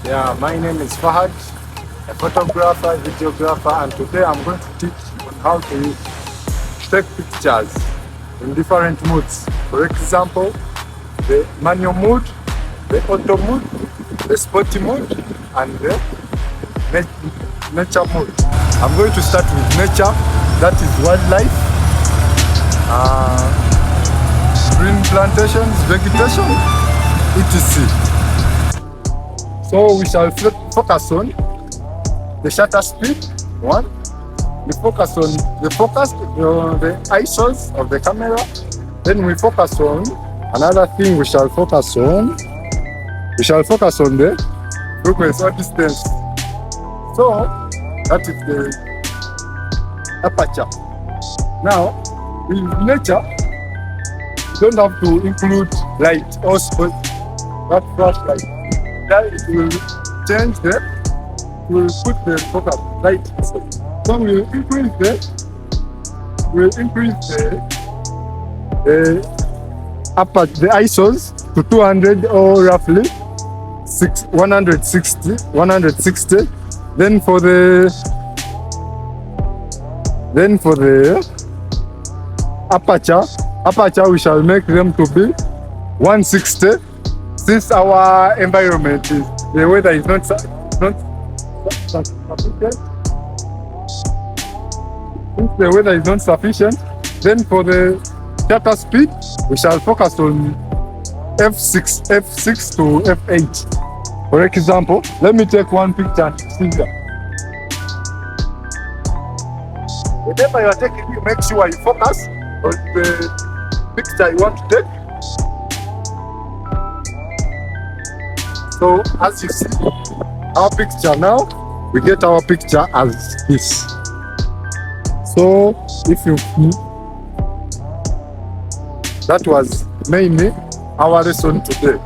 Yeah, my name is Fahad, a photographer, videographer, and today I'm going to teach on how to take pictures in different moods. For example, the manual mood, the auto mood, the sporty mood, and the nature mood. I'm going to start with nature, that is wildlife, green plantations, vegetation, etc. So we shall focus on the shutter speed, one. We focus on the ISOs of the camera. Then we focus on another thing. We shall focus on the frequency or distance. So that is the aperture. Now in nature, you don't have to include light or spot, that flashlight. That it will change we'll put the focus light. So we'll increase the ISOs to 200 or roughly 160. Then for the aperture we shall make them to be 160. Since our environment is, the weather is not sufficient, then for the shutter speed, we shall focus on f6 to f8. For example, let me take one picture and see that. Whenever you are taking, you make sure you focus on the picture you want to take. So as you see, our picture now, we get our picture as this. So that was mainly our lesson today.